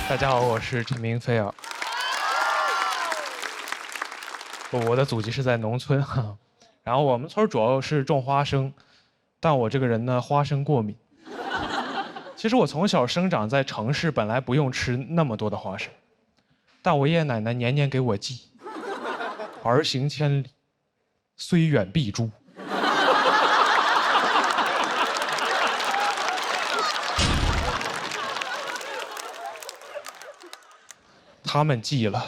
大家好，我是陈明飞啊。我的祖籍是在农村哈，然后我们村主要是种花生，但我这个人呢，花生过敏。其实我从小生长在城市，本来不用吃那么多的花生，但我爷爷奶奶年年给我寄，儿行千里，虽远必诛。他们寄了，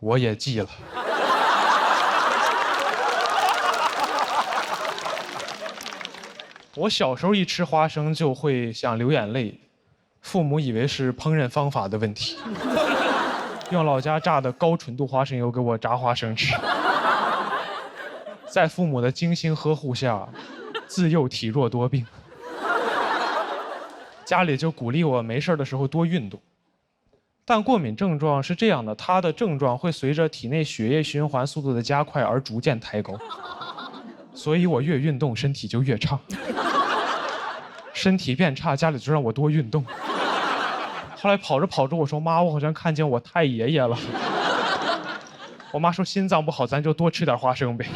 我也寄了。我小时候一吃花生就会想流眼泪，父母以为是烹饪方法的问题，用老家榨的高纯度花生油给我炸花生吃。在父母的精心呵护下，自幼体弱多病，家里就鼓励我没事的时候多运动。但过敏症状是这样的，它的症状会随着体内血液循环速度的加快而逐渐抬高，所以我越运动身体就越差，身体变差，家里就让我多运动。后来跑着跑着，我说妈，我好像看见我太爷爷了。我妈说心脏不好，咱就多吃点花生呗。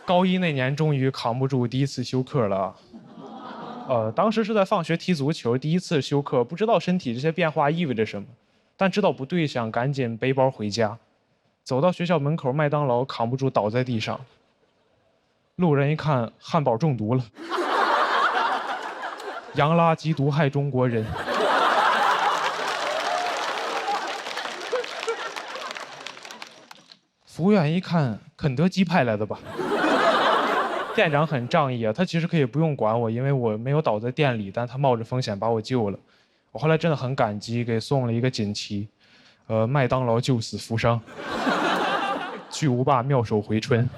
高一那年终于扛不住，第一次休课了。当时是在放学踢足球，第一次休课，不知道身体这些变化意味着什么，但知道不对，想赶紧背包回家。走到学校门口，麦当劳扛不住倒在地上，路人一看，汉堡中毒了，洋垃圾毒害中国人。服务员一看，肯德基派来的吧。店长很仗义啊，他其实可以不用管我，因为我没有倒在店里，但他冒着风险把我救了。我后来真的很感激，给送了一个锦旗，麦当劳救死扶伤，巨无霸妙手回春。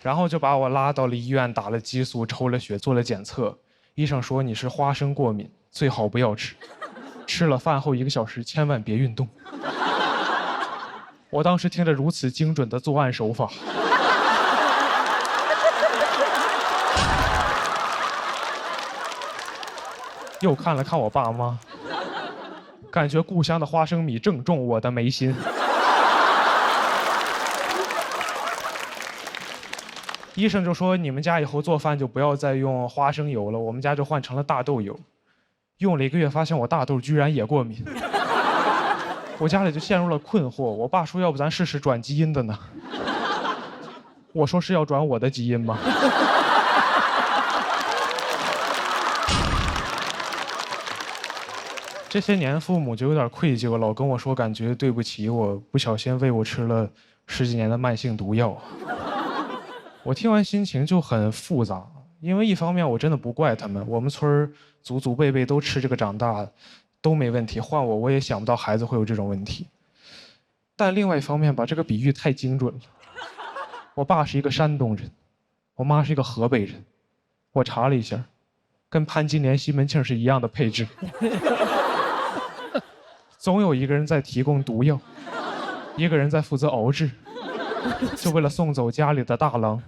然后就把我拉到了医院，打了激素，抽了血，做了检测。医生说你是花生过敏，最好不要吃，吃了饭后1个小时千万别运动。我当时听着如此精准的作案手法，又看了看我爸妈，感觉故乡的花生米正中我的眉心。医生就说你们家以后做饭就不要再用花生油了，我们家就换成了大豆油。用了1个月，发现我大豆居然也过敏。我家里就陷入了困惑，我爸说要不咱试试转基因的呢？我说是要转我的基因吗？这些年父母就有点愧疚，老跟我说感觉对不起我，不小心喂我吃了10几年的慢性毒药。我听完心情就很复杂，因为一方面我真的不怪他们，我们村祖祖辈辈都吃这个长大，都没问题，换我也想不到孩子会有这种问题。但另外一方面吧，这个比喻太精准了。我爸是一个山东人，我妈是一个河北人，我查了一下，跟潘金莲、西门庆是一样的配置。总有一个人在提供毒药，一个人在负责熬制，就为了送走家里的大郎。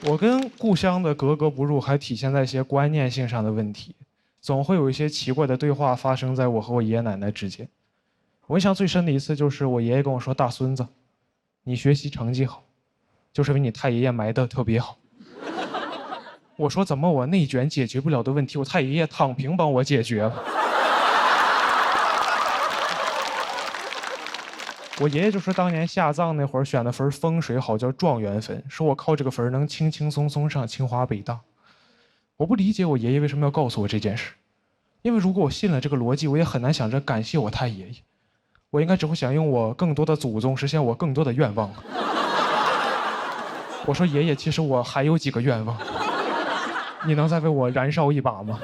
我跟故乡的格格不入，还体现在一些观念性上的问题，总会有一些奇怪的对话发生在我和我爷爷奶奶之间。我印象最深的一次就是我爷爷跟我说：“大孙子，你学习成绩好，就是因为你太爷爷埋的特别好。”我说：“怎么我内卷解决不了的问题，我太爷爷躺平帮我解决了？”我爷爷就说当年下葬那会儿选的分风水好，叫状元坟，说我靠这个分能轻轻松松上清华北大。我不理解我爷爷为什么要告诉我这件事，因为如果我信了这个逻辑，我也很难想着感谢我太爷爷，我应该只会想用我更多的祖宗实现我更多的愿望。我说爷爷，其实我还有几个愿望，你能再为我燃烧一把吗？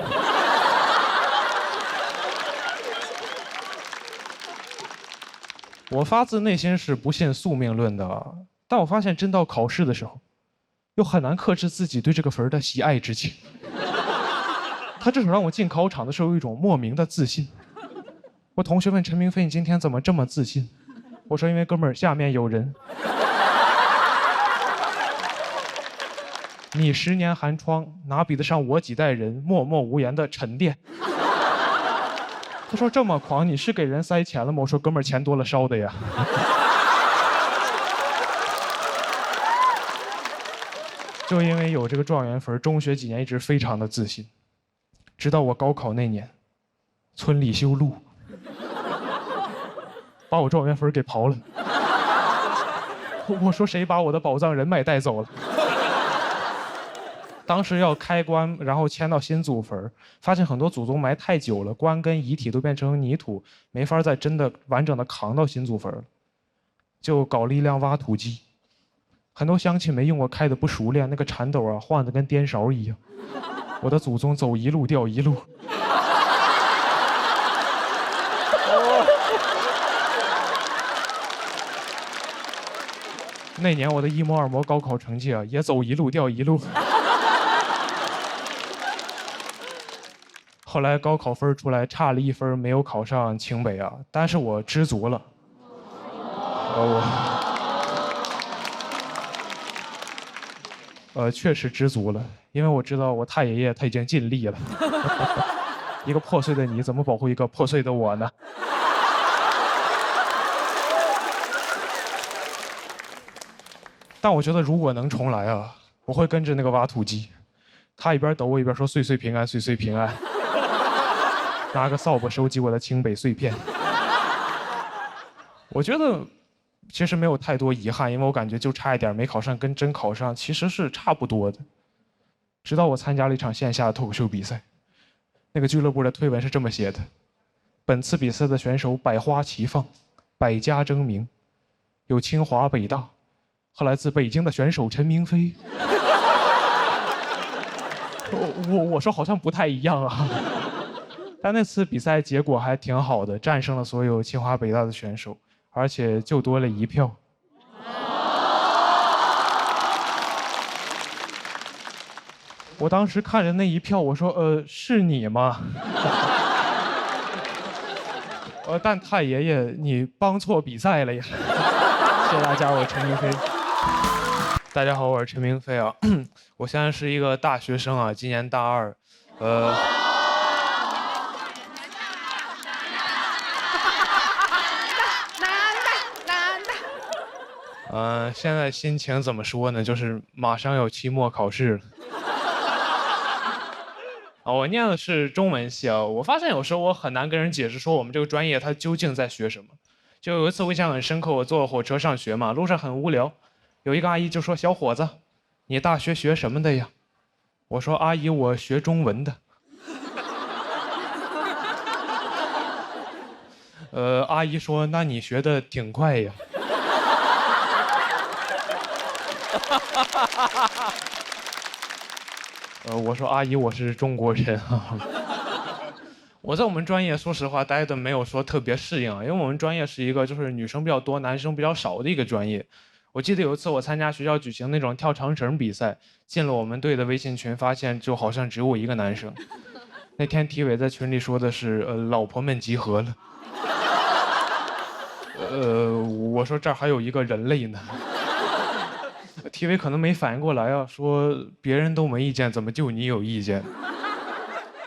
我发自内心是不信宿命论的，但我发现真到考试的时候，又很难克制自己对这个分的喜爱之情。他至少让我进考场的时候有一种莫名的自信。我同学问陈明飞：“你今天怎么这么自信？”我说因为哥们儿下面有人。你10年寒窗，哪比得上我几代人默默无言的沉淀？他说这么狂，你是给人塞钱了吗？我说哥们儿，钱多了烧的呀。就因为有这个状元分，中学几年一直非常的自信，直到我高考那年，村里修路，把我状元分给刨了。我说谁把我的宝藏人脉带走了？当时要开棺，然后迁到新祖坟，发现很多祖宗埋太久了，棺跟遗体都变成泥土，没法再真的完整的扛到新祖坟了，就搞了一辆挖土机。很多乡亲没用过，开的不熟练，那个铲斗啊晃得跟颠勺一样。我的祖宗走一路掉一路。那年我的一模二模高考成绩啊，也走一路掉一路。后来高考分出来，差了1分，没有考上清北啊，但是我知足了。确实知足了，因为我知道我太爷爷他已经尽力了。一个破碎的你，怎么保护一个破碎的我呢？但我觉得如果能重来啊，我会跟着那个挖土机，他一边抖我一边说岁岁平安，岁岁平安。拿个扫把收集我的清北碎片。我觉得其实没有太多遗憾，因为我感觉就差一点没考上，跟真考上其实是差不多的。直到我参加了一场线下的脱口秀比赛，那个俱乐部的推文是这么写的：本次比赛的选手百花齐放，百家争鸣，有清华、北大，和来自北京的选手陈明飞。我说好像不太一样啊。但那次比赛结果还挺好的，战胜了所有清华北大的选手，而且就多了1票。我当时看着那1票，我说是你吗？但太爷爷你帮错比赛了呀。谢谢大家，我是陈明飞。大家好，我是陈明飞啊。我现在是一个大学生啊，今年大2。现在心情怎么说呢？就是马上有期末考试了。我念的是中文系啊。我发现有时候我很难跟人解释说我们这个专业它究竟在学什么。就有一次我印象很深刻，我坐火车上学嘛，路上很无聊，有一个阿姨就说：“小伙子，你大学学什么的呀？”我说：“阿姨，我学中文的。”阿姨说：“那你学的挺快呀。”我说：“阿姨，我是中国人啊。”我在我们专业，说实话，待的没有说特别适应，因为我们专业是一个就是女生比较多、男生比较少的一个专业。我记得有一次我参加学校举行那种跳长绳比赛，进了我们队的微信群，发现就好像只有我一个男生。那天体委在群里说的是老婆们集合了。我说这儿还有一个人类呢。体委可能没反应过来啊，说别人都没意见，怎么就你有意见？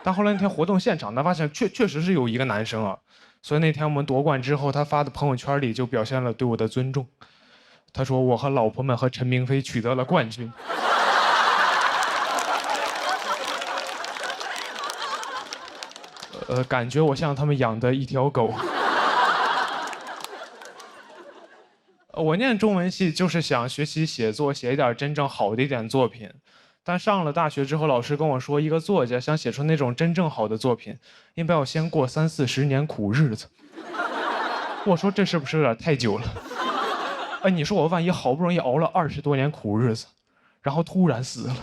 但后来那天活动现场，他发现确实是有一个男生啊，所以那天我们夺冠之后，他发的朋友圈里就表现了对我的尊重。他说我和老婆们和陈明飞取得了冠军。感觉我像他们养的一条狗。我念中文系就是想学习写作，写一点真正好的一点作品。但上了大学之后，老师跟我说，一个作家想写出那种真正好的作品，应该要先过30、40年苦日子。我说这是不是有点太久了？你说我万一好不容易熬了20多年苦日子，然后突然死了，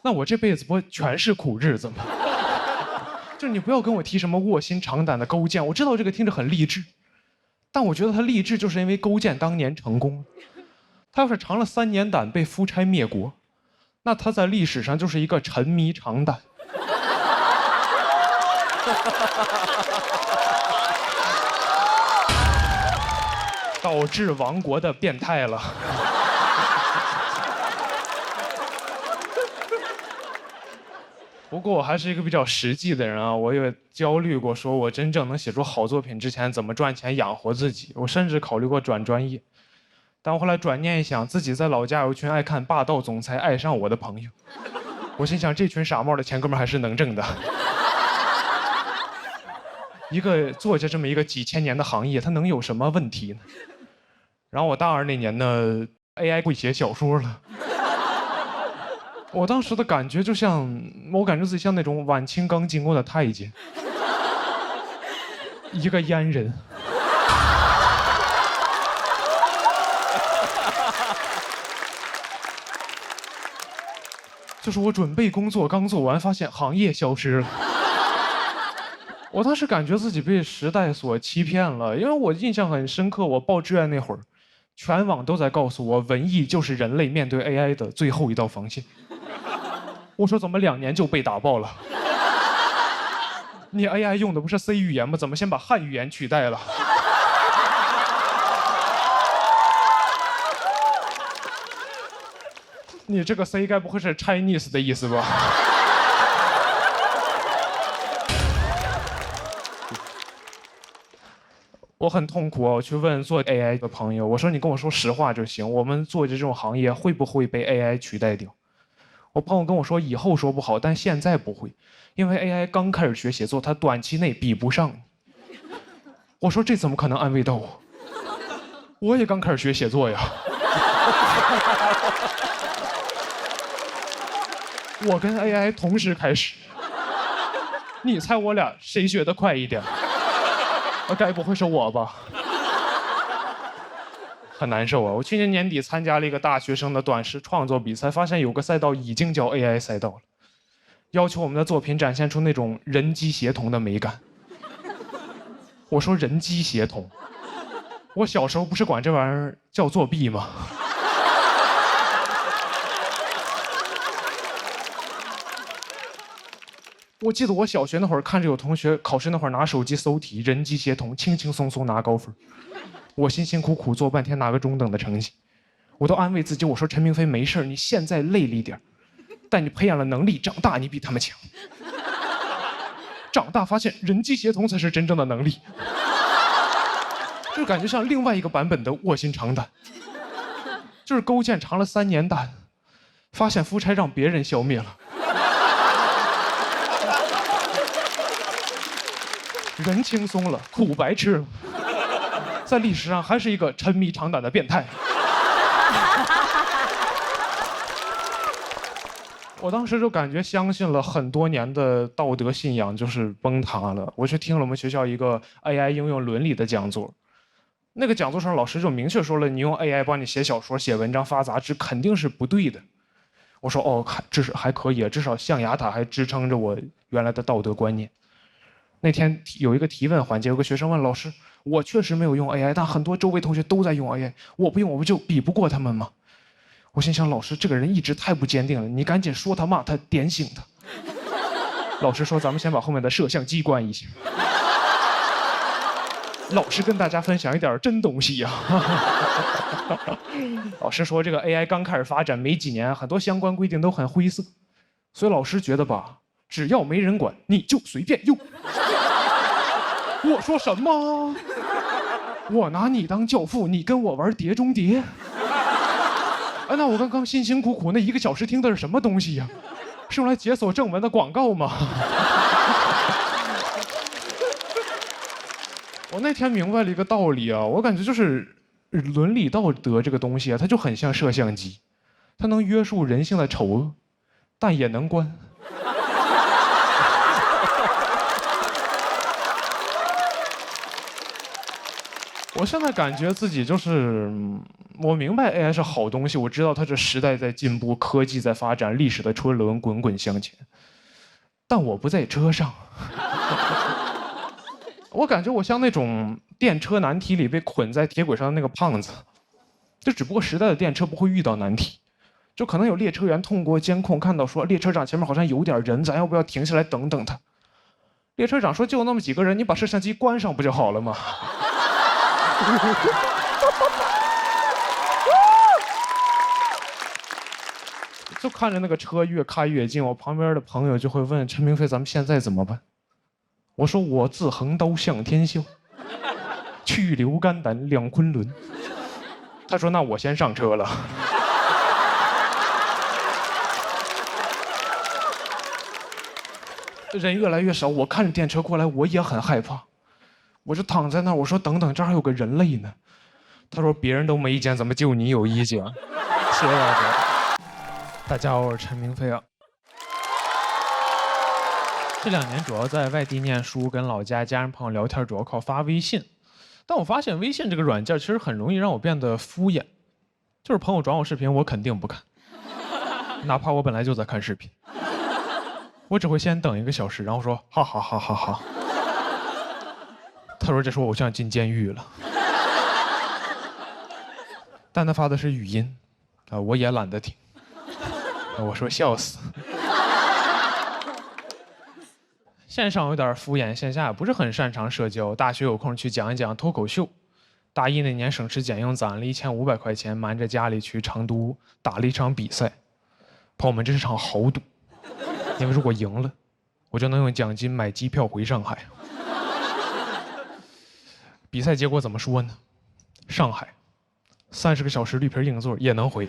那我这辈子不全是苦日子吗？就你不要跟我提什么卧薪尝胆的勾践，我知道这个听着很励志，但我觉得他励志就是因为勾践当年成功了。他要是尝了3年胆被夫差灭国，那他在历史上就是一个沉迷尝胆。导致亡国的变态了。不过我还是一个比较实际的人啊，我也焦虑过，说我真正能写出好作品之前怎么赚钱养活自己。我甚至考虑过转专业，但我后来转念一想，自己在老家有一群爱看霸道总裁爱上我的朋友，我心想这群傻帽的钱哥们还是能挣的。一个做着这么一个几千年的行业，它能有什么问题呢？然后我大2那年呢 ，AI 会写小说了。我当时的感觉就像，我感觉自己像那种晚清刚进宫的太监，一个阉人。就是我准备工作刚做完，发现行业消失了。我当时感觉自己被时代所欺骗了，因为我印象很深刻，我报志愿那会儿，全网都在告诉我，文艺就是人类面对 AI 的最后一道防线。我说怎么2年就被打爆了？你 AI 用的不是 C 语言吗？怎么先把汉语言取代了？你这个 C 该不会是 Chinese 的意思吧？我很痛苦啊！我去问做 AI 的朋友，我说你跟我说实话就行，我们做这种行业会不会被 AI 取代掉？我朋友跟我说，以后说不好，但现在不会，因为 AI 刚开始学写作，它短期内比不上你。我说这怎么可能安慰到我？我也刚开始学写作呀。我跟 AI 同时开始，你猜我俩谁学得快一点？该不会是我吧？很难受啊！我去年年底参加了一个大学生的短诗创作比赛，发现有个赛道已经叫 AI 赛道了，要求我们的作品展现出那种人机协同的美感。我说人机协同，我小时候不是管这玩意儿叫作弊吗？我记得我小学那会儿看着有同学考试那会儿拿手机搜题，人机协同，轻轻松松拿高分。我辛辛苦苦做半天拿个中等的成绩，我都安慰自己，我说陈明飞没事，你现在累了一点，但你培养了能力，长大你比他们强。长大发现人机协同才是真正的能力，就感觉像另外一个版本的卧薪尝胆，就是勾践尝了3年胆，发现夫差让别人消灭了。人轻松了，苦白吃了，在历史上还是一个沉迷长胆的变态。我当时就感觉相信了很多年的道德信仰就是崩塌了。我去听了我们学校一个 AI 应用伦理的讲座，那个讲座上老师就明确说了，你用 AI 帮你写小说、写文章、发杂志肯定是不对的。我说哦，至少还可以，至少象牙塔还支撑着我原来的道德观念。那天有一个提问环节，有个学生问老师：“我确实没有用 AI， 但很多周围同学都在用 AI， 我不用我不就比不过他们吗？”我心想，老师这个人一直太不坚定了，你赶紧说他骂他，点醒他。老师说：“咱们先把后面的摄像机关一下。”老师跟大家分享一点真东西呀。老师说，这个 AI 刚开始发展没几年，很多相关规定都很灰色，所以老师觉得吧，只要没人管，你就随便用。我说什么？我拿你当教父，你跟我玩碟中谍？那我刚刚辛辛苦苦那1个小时听的是什么东西呀？是用来解锁正文的广告吗？我那天明白了一个道理啊，我感觉就是伦理道德这个东西啊，它就很像摄像机，它能约束人性的丑恶，但也能关。我现在感觉自己就是，我明白 AI 是好东西，我知道它是时代在进步，科技在发展，历史的车轮滚滚向前，但我不在车上。我感觉我像那种电车难题里被捆在铁轨上的那个胖子，就只不过时代的电车不会遇到难题，就可能有列车员通过监控看到说列车长前面好像有点人，咱要不要停下来等等他？列车长说就那么几个人，你把摄像机关上不就好了吗？就看着那个车越开越近，我旁边的朋友就会问陈明飞：“咱们现在怎么办？”我说：“我自横刀向天笑，去留肝胆两昆仑。”他说：“那我先上车了。”人越来越少，我看着电车过来，我也很害怕。我就躺在那儿，我说：“等等，这儿还有个人类呢。”他说：“别人都没意见，怎么就你有意见？”谢谢大家。大家好，我是陈明飞啊。这2年主要在外地念书，跟老家家人朋友聊天，主要靠发微信。但我发现微信这个软件其实很容易让我变得敷衍，就是朋友转我视频，我肯定不看，哪怕我本来就在看视频。我只会先等1个小时，然后说哈哈哈哈哈。他说这是我偶像进监狱了，但他发的是语音，我也懒得听。我说笑死。线上有点敷衍，线下也不是很擅长社交。大学有空去讲一讲脱口秀。大一那年省吃俭用攒了1500块钱，瞒着家里去成都打了一场比赛。朋友们，这是场豪赌，因为如果赢了，我就能用奖金买机票回上海。比赛结果怎么说呢？上海30个小时绿皮硬座也能回。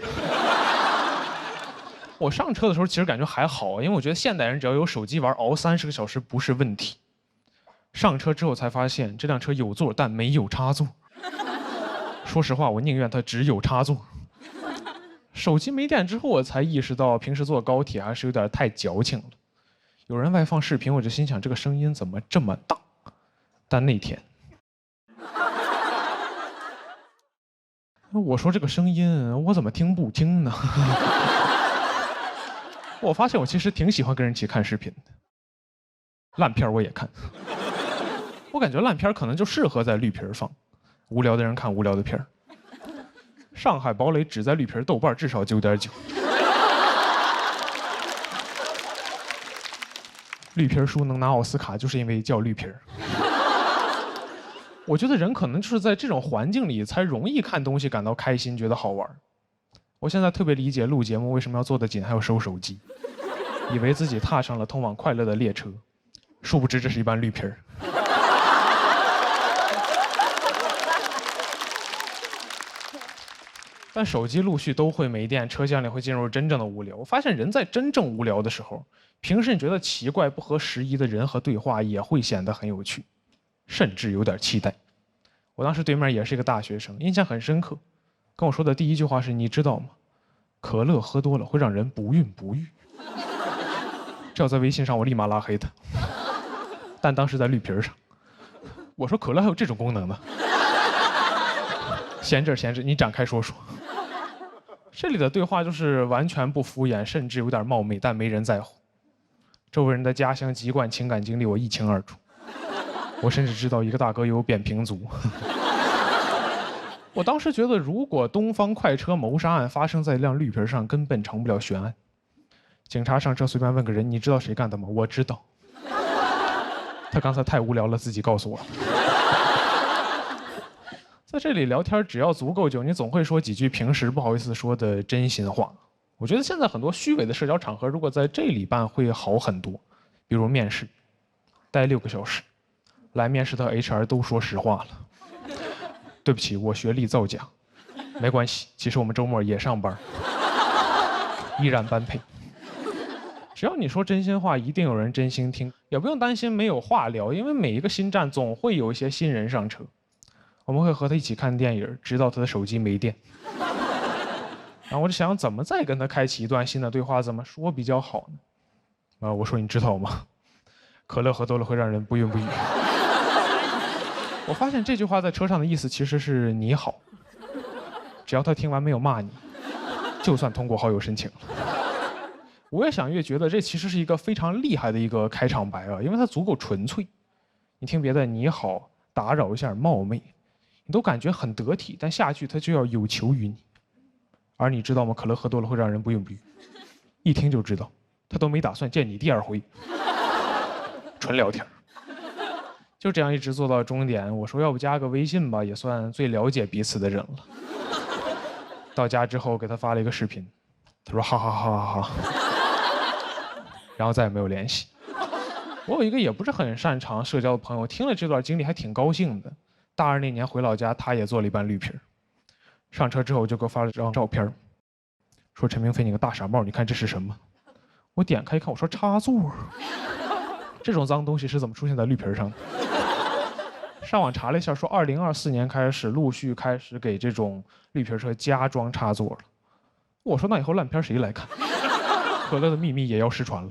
我上车的时候其实感觉还好，因为我觉得现代人只要有手机玩，熬30个小时不是问题。上车之后才发现，这辆车有座但没有插座。说实话，我宁愿它只有插座。手机没电之后，我才意识到平时坐高铁还是有点太矫情了。有人外放视频，我就心想这个声音怎么这么大？但那天，我说这个声音我怎么听不听呢？我发现我其实挺喜欢跟人一起看视频的，烂片我也看。我感觉烂片可能就适合在绿皮放，无聊的人看无聊的片儿。上海堡垒只在绿皮，豆瓣至少9.9。绿皮书能拿奥斯卡，就是因为叫绿皮。我觉得人可能就是在这种环境里才容易看东西感到开心，觉得好玩。我现在特别理解录节目为什么要做得紧，还要收手机，以为自己踏上了通往快乐的列车，殊不知这是一班绿皮儿。但手机陆续都会没电，车厢里会进入真正的无聊。我发现人在真正无聊的时候，平时你觉得奇怪、不合时宜的人和对话也会显得很有趣，甚至有点期待。我当时对面也是一个大学生，印象很深刻。跟我说的第一句话是：“你知道吗？可乐喝多了会让人不孕不育。”这要在微信上，我立马拉黑他。但当时在绿皮上，我说：“可乐还有这种功能呢？”闲着闲着，你展开说说。这里的对话就是完全不敷衍，甚至有点冒昧，但没人在乎。周围人的家乡籍贯、情感经历我一清二楚。我甚至知道一个大哥有扁平足。我当时觉得，如果东方快车谋杀案发生在一辆绿皮上，根本成不了悬案。警察上车随便问个人：“你知道谁干的吗？”我知道。他刚才太无聊了，自己告诉我。在这里聊天，只要足够久，你总会说几句平时不好意思说的真心话。我觉得现在很多虚伪的社交场合，如果在这里办会好很多。比如面试，待6个小时，来面试的 HR 都说实话了。对不起，我学历造假。没关系，其实我们周末也上班，依然般配。只要你说真心话，一定有人真心听，也不用担心没有话聊，因为每一个新站总会有一些新人上车。我们会和他一起看电影，直到他的手机没电。然后我就想怎么再跟他开启一段新的对话，怎么说比较好呢？我说你知道吗？可乐喝多了会让人不孕不育。我发现这句话在车上的意思其实是你好，只要他听完没有骂你，就算通过好友申请了。我越想越觉得这其实是一个非常厉害的一个开场白啊，因为它足够纯粹。你听别的你好，打扰一下冒昧，你都感觉很得体，但下句他就要有求于你。而你知道吗？可乐喝多了会让人不孕不育，一听就知道，他都没打算见你第2回，纯聊天。就这样一直坐到终点。我说要不加个微信吧，也算最了解彼此的人了。到家之后给他发了一个视频，他说哈哈哈哈哈，然后再也没有联系。我有一个也不是很擅长社交的朋友，听了这段经历还挺高兴的。大二那年回老家，他也做了一半绿皮。上车之后就给我发了张照片，说陈明飞你个大傻帽，你看这是什么？我点开一看，我说插座。这种脏东西是怎么出现在绿皮上的？上网查了一下，说2024年开始陆续开始给这种绿皮车加装插座了。我说那以后烂片谁来看？可乐的秘密也要失传了。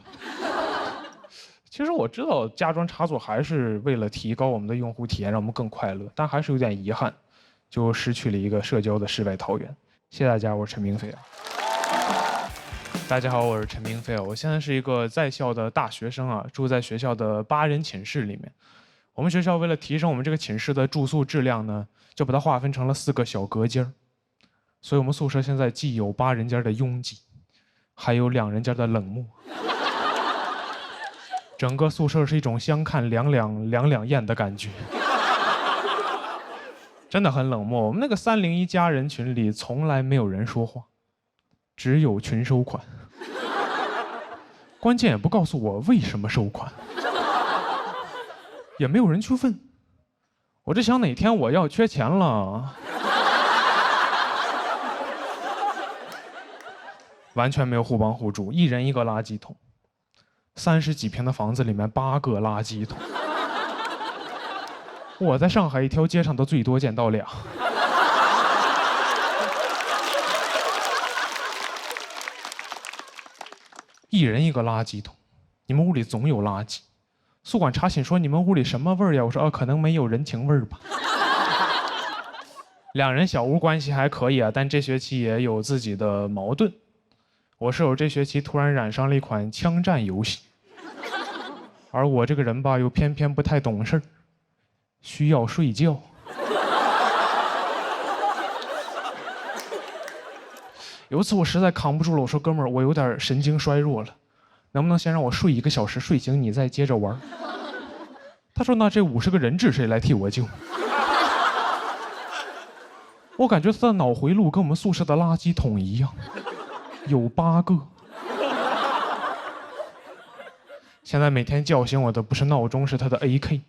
其实我知道加装插座还是为了提高我们的用户体验，让我们更快乐，但还是有点遗憾，就失去了一个社交的世外桃源。谢谢大家，我是陈明飞啊。大家好，我是陈明飞啊。我现在是一个在校的大学生啊，住在学校的8人寝室里面。我们学校为了提升我们这个寝室的住宿质量呢，就把它划分成了4个小隔间。所以我们宿舍现在既有8人间的拥挤，还有2人间的冷漠。整个宿舍是一种相看两两厌的感觉，真的很冷漠。我们那个301家人群里从来没有人说话，只有群收款。关键也不告诉我为什么收款，也没有人去问。我这想哪天我要缺钱了，完全没有互帮互助，一人一个垃圾桶。30几平的房子里面8个垃圾桶，我在上海一条街上都最多见到2。一人一个垃圾桶，你们屋里总有垃圾。宿管查寝说你们屋里什么味儿呀？我说可能没有人情味儿吧。2人小屋关系还可以啊，但这学期也有自己的矛盾。我室友这学期突然染上了一款枪战游戏，而我这个人吧又偏偏不太懂事儿，需要睡觉。有一次我实在扛不住了，我说哥们儿，我有点神经衰弱了，能不能先让我睡1个小时，睡醒你再接着玩？他说那这50个人质谁来替我救？我感觉他的脑回路跟我们宿舍的垃圾桶一样，有8个。现在每天叫醒我的不是闹钟，是他的 AK。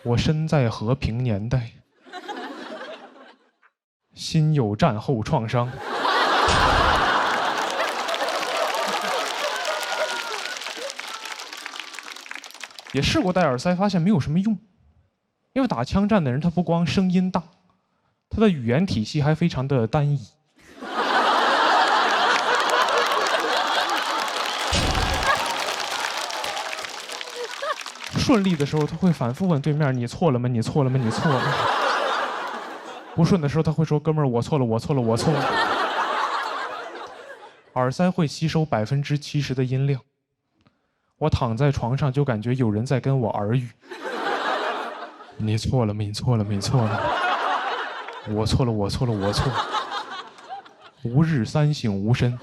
我身在和平年代，心有战后创伤。也试过戴耳塞，发现没有什么用，因为打枪战的人他不光声音大，他的语言体系还非常的单一。顺利的时候，他会反复问对面：“你错了吗？你错了吗？你错了吗？”不顺的时候，他会说：“哥们儿，我错了，我错了，我错了。”耳塞会吸收70%的音量，我躺在床上就感觉有人在跟我耳语：“你错了，你错了，你错了。我错了，我错了，我错了。吾日三省吾身。”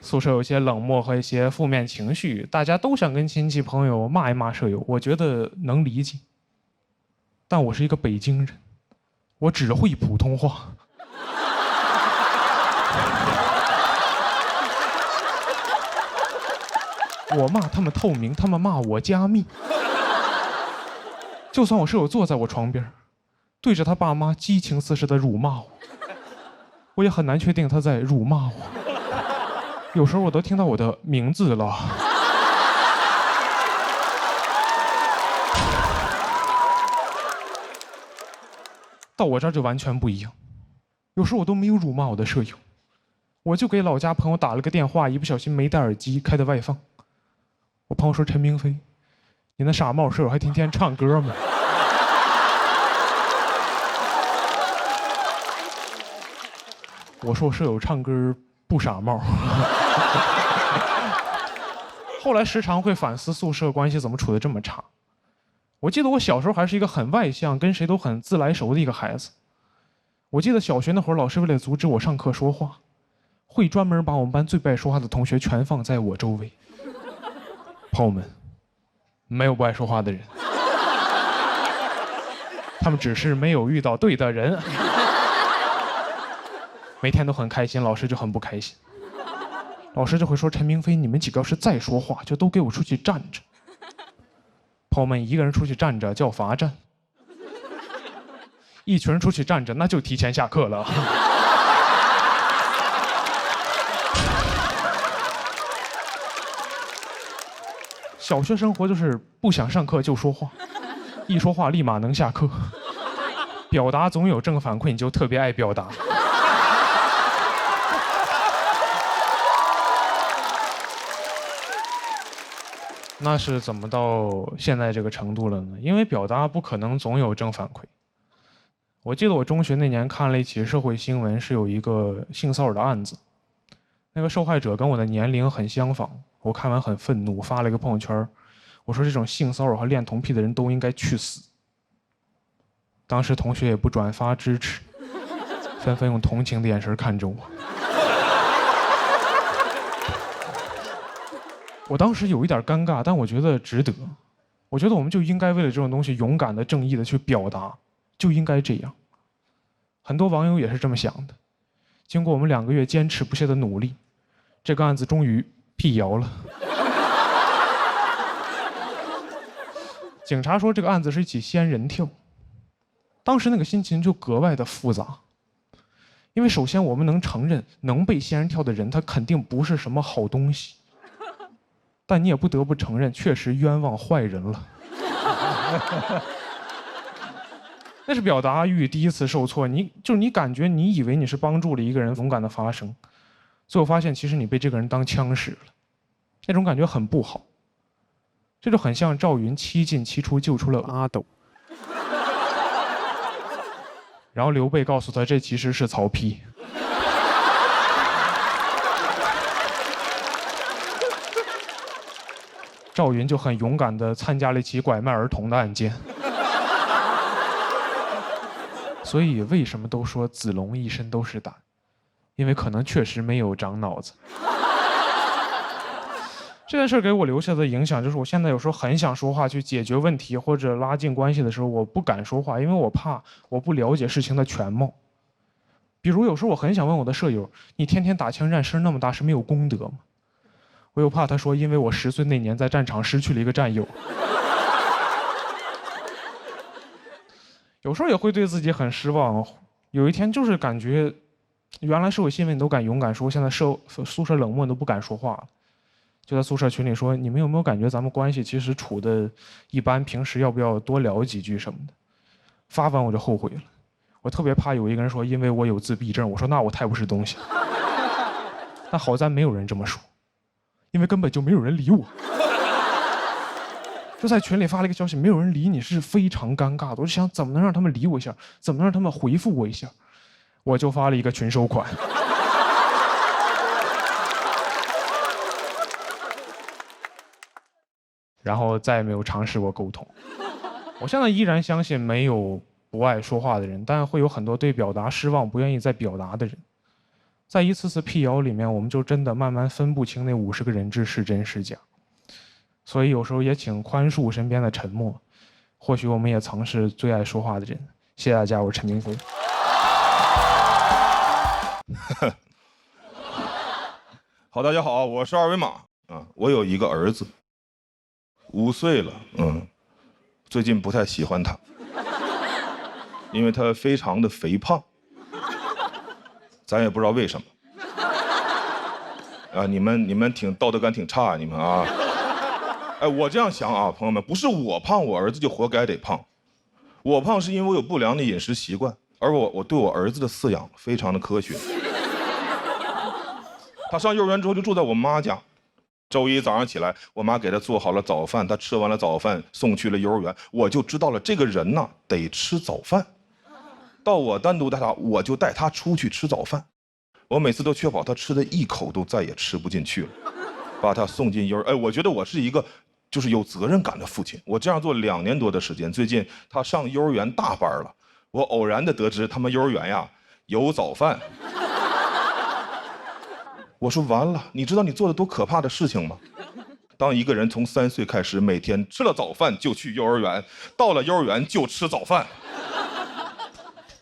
宿舍有些冷漠和一些负面情绪，大家都想跟亲戚朋友骂一骂舍友，我觉得能理解。但我是一个北京人，我只会普通话。我骂他们透明，他们骂我加密。就算我舍友坐在我床边，对着他爸妈激情四射的辱骂我，我也很难确定他在辱骂我。有时候我都听到我的名字了。到我这儿就完全不一样，有时候我都没有辱骂我的舍友，我就给老家朋友打了个电话，一不小心没戴耳机，开的外放。我朋友说：“陈明飞，你那傻帽舍友还天天唱歌吗？”我说我舍友唱歌不傻帽。后来时常会反思宿舍关系怎么处得这么差。我记得我小时候还是一个很外向，跟谁都很自来熟的一个孩子。我记得小学那会儿，老师为了阻止我上课说话，会专门把我们班最不爱说话的同学全放在我周围。朋友们，没有不爱说话的人，他们只是没有遇到对的人。每天都很开心，老师就很不开心。老师就会说：“陈明飞，你们几个要是再说话，就都给我出去站着。”朋友们，一个人出去站着叫罚站，一群人出去站着那就提前下课了。小学生活就是不想上课就说话，一说话立马能下课。表达总有正反馈，你就特别爱表达。那是怎么到现在这个程度了呢？因为表达不可能总有正反馈。我记得我中学那年看了一起社会新闻，是有一个性骚扰的案子，那个受害者跟我的年龄很相仿，我看完很愤怒，发了一个朋友圈，我说这种性骚扰和恋童癖的人都应该去死。当时同学也不转发支持，纷纷用同情的眼神看着我。我当时有一点尴尬，但我觉得值得。我觉得我们就应该为了这种东西勇敢的、正义的去表达，就应该这样。很多网友也是这么想的。经过我们2个月坚持不懈的努力，这个案子终于辟谣了。警察说这个案子是一起仙人跳。当时那个心情就格外的复杂，因为首先我们能承认，能被仙人跳的人他肯定不是什么好东西。但你也不得不承认，确实冤枉坏人了。那是表达欲第一次受挫，你感觉你以为你是帮助了一个人勇敢的发声，最后发现其实你被这个人当枪使了，那种感觉很不好。这就很像赵云7进7出救出了阿斗，然后刘备告诉他这其实是曹丕。赵云就很勇敢地参加了一起拐卖儿童的案件。所以为什么都说子龙一身都是胆？因为可能确实没有长脑子。这件事给我留下的影响就是，我现在有时候很想说话去解决问题或者拉近关系的时候，我不敢说话，因为我怕我不了解事情的全貌。比如有时候我很想问我的舍友：“你天天打枪战声那么大，是没有功德吗？”我又怕他说，因为我10岁那年在战场失去了一个战友。有时候也会对自己很失望。有一天就是感觉，原来社会新闻你都敢勇敢说，现在宿舍冷漠你都不敢说话了。就在宿舍群里说，你们有没有感觉咱们关系其实处的一般？平时要不要多聊几句什么的？发完我就后悔了。我特别怕有一个人说，因为我有自闭症。我说那我太不是东西了。但好在没有人这么说。因为根本就没有人理我，就在群里发了一个消息，没有人理你是非常尴尬的。我就想怎么能让他们理我一下，怎么能让他们回复我一下，我就发了一个群收款。然后再也没有尝试过沟通。我现在依然相信没有不爱说话的人，但会有很多对表达失望、不愿意再表达的人。在一次次辟谣里面，我们就真的慢慢分不清那50个人质是真是假。所以有时候也请宽恕身边的沉默，或许我们也曾是最爱说话的人。谢谢大家，我是陈明飞。好，大家好，我是二维码啊。我有一个儿子，5岁了，最近不太喜欢他，因为他非常的肥胖。咱也不知道为什么，啊，你们挺道德感挺差，你们啊，哎，我这样想啊，朋友们，不是我胖，我儿子就活该得胖，我胖是因为我有不良的饮食习惯，而我对我儿子的饲养非常的科学。他上幼儿园之后就住在我妈家，周一早上起来，我妈给他做好了早饭，他吃完了早饭送去了幼儿园，我就知道了这个人呢得吃早饭。到我单独带他，我就带他出去吃早饭。我每次都确保他吃的一口都再也吃不进去了，把他送进幼儿。哎，我觉得我是一个就是有责任感的父亲。我这样做2年多的时间，最近他上幼儿园大班了，我偶然的得知他们幼儿园呀有早饭。我说完了，你知道你做的多可怕的事情吗？当一个人从3岁开始，每天吃了早饭就去幼儿园，到了幼儿园就吃早饭，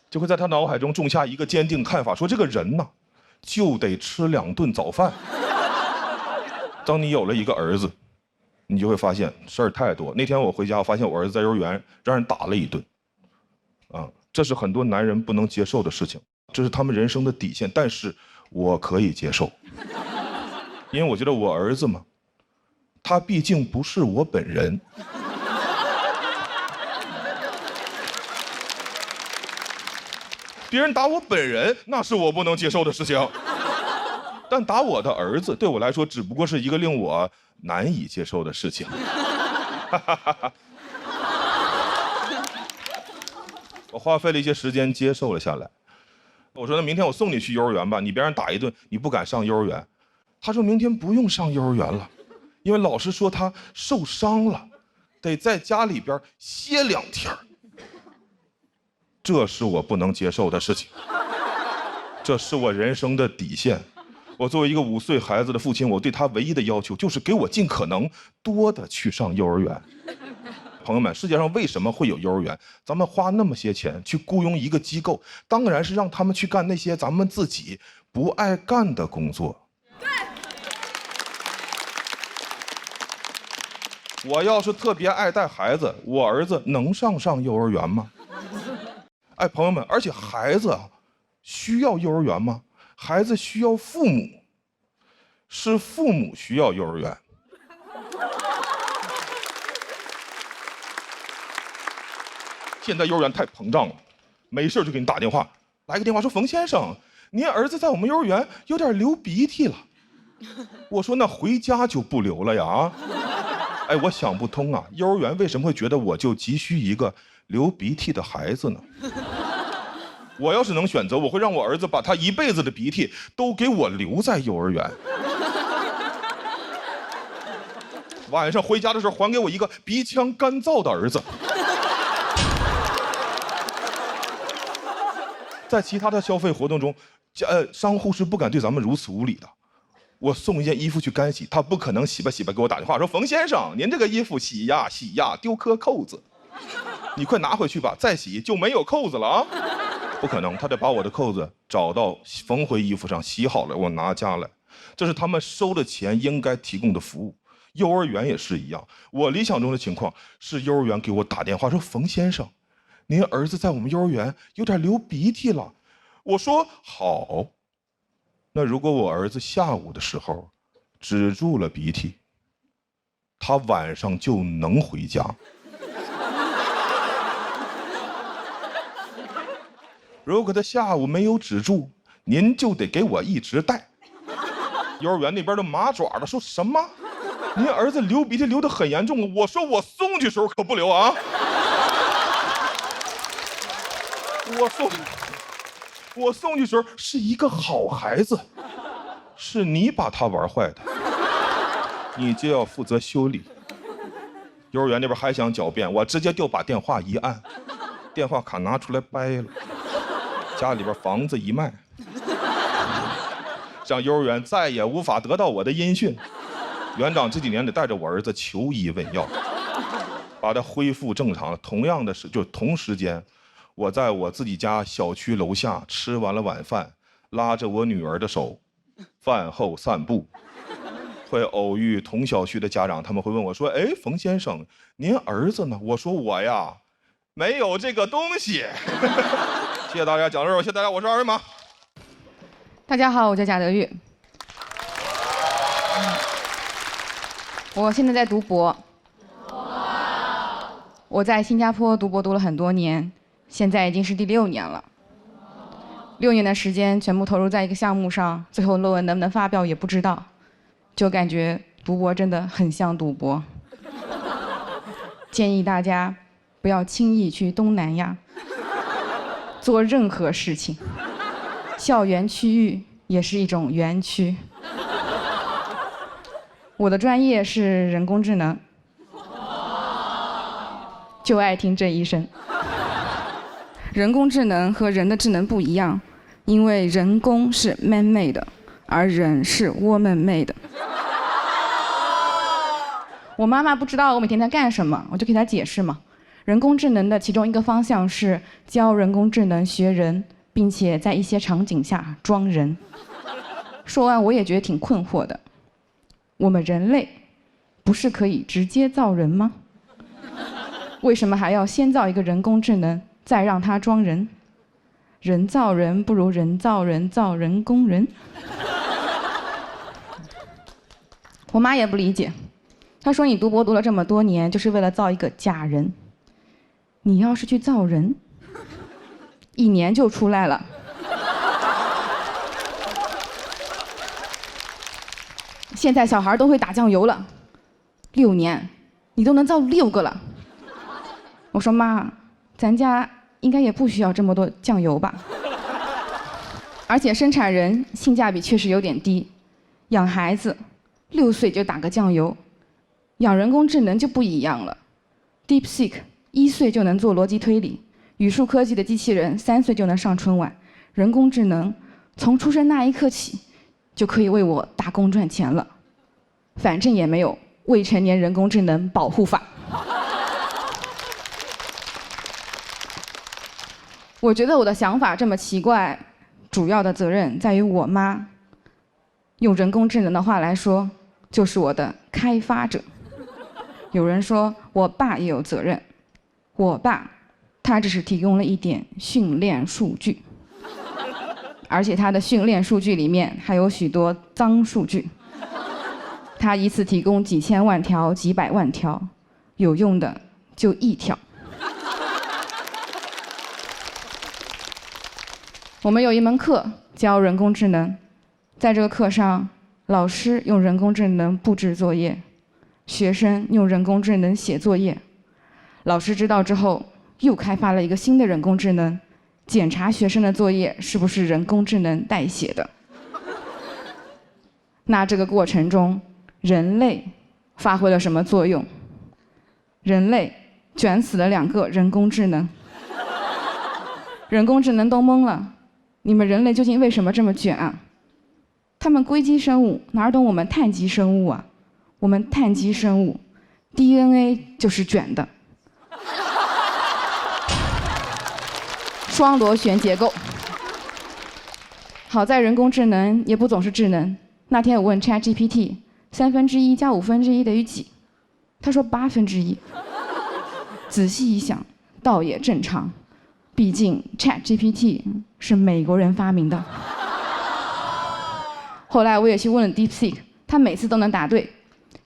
就会在他脑海中种下一个坚定看法，说这个人呢，就得吃2顿早饭。当你有了一个儿子，你就会发现事儿太多。那天我回家，我发现我儿子在幼儿园让人打了一顿，这是很多男人不能接受的事情，这是他们人生的底线。但是我可以接受，因为我觉得我儿子嘛，他毕竟不是我本人。别人打我本人，那是我不能接受的事情。但打我的儿子，对我来说只不过是一个令我难以接受的事情。我花费了一些时间接受了下来。我说那明天我送你去幼儿园吧，你别让打一顿，你不敢上幼儿园。他说明天不用上幼儿园了，因为老师说他受伤了，得在家里边歇2天。这是我不能接受的事情，这是我人生的底线。我作为一个5岁孩子的父亲，我对他唯一的要求就是给我尽可能多的去上幼儿园。朋友们，世界上为什么会有幼儿园？咱们花那么些钱去雇佣一个机构，当然是让他们去干那些咱们自己不爱干的工作。我要是特别爱带孩子，我儿子能上幼儿园吗？哎，朋友们，而且孩子需要幼儿园吗？孩子需要父母，是父母需要幼儿园。现在幼儿园太膨胀了，没事就给你打电话，来个电话说冯先生，您儿子在我们幼儿园有点流鼻涕了。我说那回家就不流了呀。哎，我想不通啊，幼儿园为什么会觉得我就急需一个流鼻涕的孩子呢？我要是能选择，我会让我儿子把他一辈子的鼻涕都给我留在幼儿园。晚上回家的时候，还给我一个鼻腔干燥的儿子。在其他的消费活动中，商户是不敢对咱们如此无礼的。我送一件衣服去干洗，他不可能洗吧给我打电话说冯先生，您这个衣服洗呀丢颗扣子，你快拿回去吧，再洗就没有扣子了啊。不可能，他得把我的扣子找到缝回衣服上，洗好了我拿家来，这是他们收了钱应该提供的服务。幼儿园也是一样，我理想中的情况是幼儿园给我打电话说冯先生，您儿子在我们幼儿园有点流鼻涕了。我说好，那如果我儿子下午的时候止住了鼻涕，他晚上就能回家。如果他下午没有止住，您就得给我一直带。幼儿园那边的麻爪的说什么？您儿子流鼻涕流得很严重，我说我送去时候可不流啊。我送去时候是一个好孩子，是你把他玩坏的，你就要负责修理。幼儿园那边还想狡辩，我直接就把电话一按，电话卡拿出来掰了。家里边房子一卖，让幼儿园再也无法得到我的音讯。园长这几年得带着我儿子求医问药，把他恢复正常了。同样的是，就同时间，我在我自己家小区楼下吃完了晚饭，拉着我女儿的手，饭后散步，会偶遇同小区的家长，他们会问我说：“哎，冯先生，您儿子呢？”我说：“我呀，没有这个东西。”谢谢大家，讲到这儿，谢谢大家，我是二维码。大家好，我叫贾德玉，我现在在读博。我在新加坡读博读了很多年，现在已经是第6年了。6年的时间全部投入在一个项目上，最后论文能不能发表也不知道，就感觉读博真的很像赌博。建议大家不要轻易去东南亚做任何事情，校园区域也是一种园区。我的专业是人工智能，就爱听这一声。人工智能和人的智能不一样，因为人工是 man made 的，而人是 woman made 的。我妈妈不知道我每天在干什么，我就给她解释嘛。人工智能的其中一个方向是教人工智能学人，并且在一些场景下装人。说完我也觉得挺困惑的，我们人类不是可以直接造人吗？为什么还要先造一个人工智能，再让它装人？人造人不如人造人造人工人。我妈也不理解，她说你读博读了这么多年，就是为了造一个假人。你要是去造人，1年就出来了。现在小孩都会打酱油了，6年，你都能造6个了。我说妈，咱家应该也不需要这么多酱油吧？而且生产人性价比确实有点低，养孩子6岁就打个酱油，养人工智能就不一样了。DeepSeek 1岁就能做逻辑推理，语数科技的机器人3岁就能上春晚，人工智能从出生那一刻起就可以为我打工赚钱了。反正也没有未成年人工智能保护法。我觉得我的想法这么奇怪，主要的责任在于我妈。用人工智能的话来说，就是我的开发者。有人说我爸也有责任，我爸他只是提供了一点训练数据，而且他的训练数据里面还有许多脏数据。他一次提供几千万条、几百万条，有用的就1条。我们有一门课教人工智能，在这个课上，老师用人工智能布置作业，学生用人工智能写作业。老师知道之后，又开发了一个新的人工智能，检查学生的作业是不是人工智能代写的。那这个过程中，人类发挥了什么作用？人类卷死了2个人工智能，人工智能都懵了，你们人类究竟为什么这么卷啊？他们硅基生物哪懂我们碳基生物啊？我们碳基生物 DNA 就是卷的，双螺旋结构。好在人工智能也不总是智能。那天我问 ChatGPT，1/3加1/5等于几？他说1/8。仔细一想，倒也正常，毕竟 ChatGPT 是美国人发明的。后来我也去问了 DeepSeek， 他每次都能答对。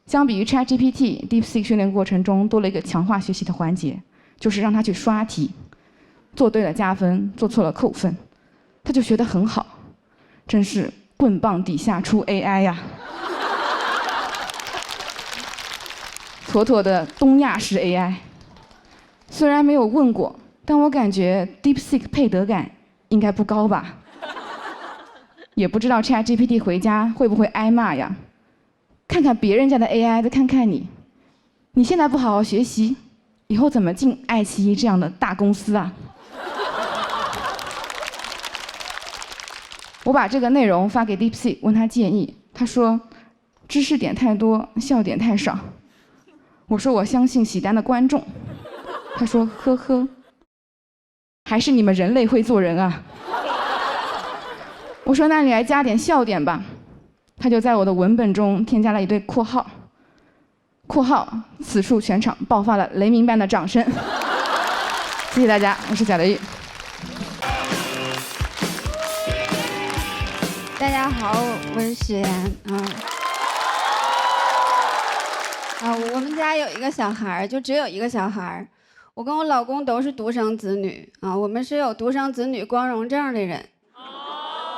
相比于 ChatGPT，DeepSeek 训练过程中多了一个强化学习的环节，就是让他去刷题，做对了加分，做错了扣分，他就学得很好。真是棍棒底下出 AI 呀！妥妥的东亚式 AI。虽然没有问过，但我感觉 DeepSeek 配得感应该不高吧。也不知道 ChatGPT 回家会不会挨骂呀？看看别人家的 AI， 再看看你，你现在不好好学习，以后怎么进爱奇艺这样的大公司啊？我把这个内容发给 DeepSeek， 问他建议，他说知识点太多，笑点太少。我说我相信喜单的观众，他说呵呵，还是你们人类会做人啊。我说那你来加点笑点吧，他就在我的文本中添加了一对括号，括号此处全场爆发了雷鸣般的掌声。谢谢大家，我是贾德玉。大家好，我是史岩我们家有一个小孩，就只有一个小孩。我跟我老公都是独生子女我们是有独生子女光荣证的人。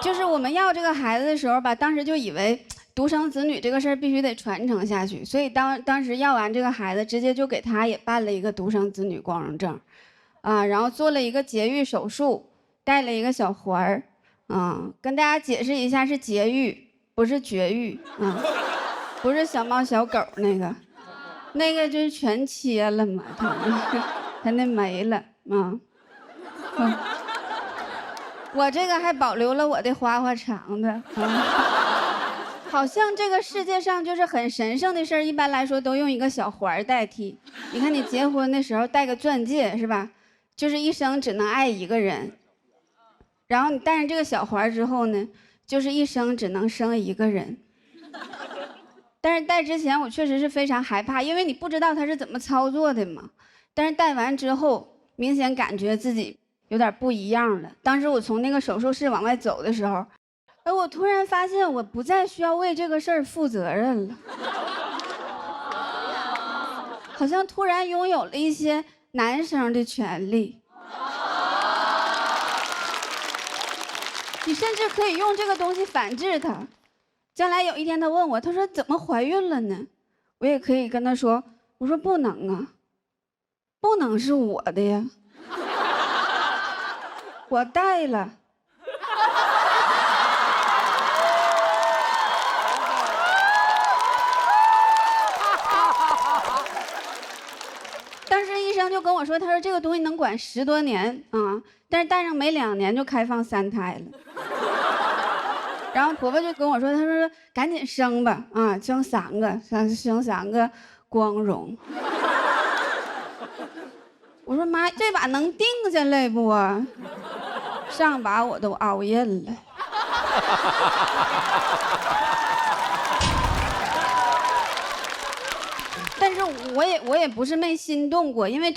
就是我们要这个孩子的时候吧，当时就以为独生子女这个事儿必须得传承下去，所以当时要完这个孩子，直接就给他也办了一个独生子女光荣证然后做了一个节育手术，带了一个小环儿。跟大家解释一下，是节育，不是绝育不是小猫小狗那个就是全切了嘛，他那没了我这个还保留了我的花花肠子好像这个世界上就是很神圣的事儿，一般来说都用一个小环代替。你看你结婚的时候戴个钻戒是吧？就是一生只能爱一个人。然后你戴上这个小环之后呢，就是一生只能生一个人。但是戴之前我确实是非常害怕，因为你不知道它是怎么操作的嘛。但是戴完之后，明显感觉自己有点不一样了。当时我从那个手术室往外走的时候，我突然发现我不再需要为这个事儿负责任了，好像突然拥有了一些男生的权利。你甚至可以用这个东西反制他。将来有一天他问我，他说怎么怀孕了呢？我也可以跟他说，我说不能啊，不能是我的呀，我带了。当时医生就跟我说，他说这个东西能管10多年啊，但是戴上没2年就开放3胎了。然后婆婆就跟我说，她说赶紧生吧，啊，生3个，生3个光荣。我说妈，这把能定下来不啊？上把我都熬印了。但是我也不是没心动过，因为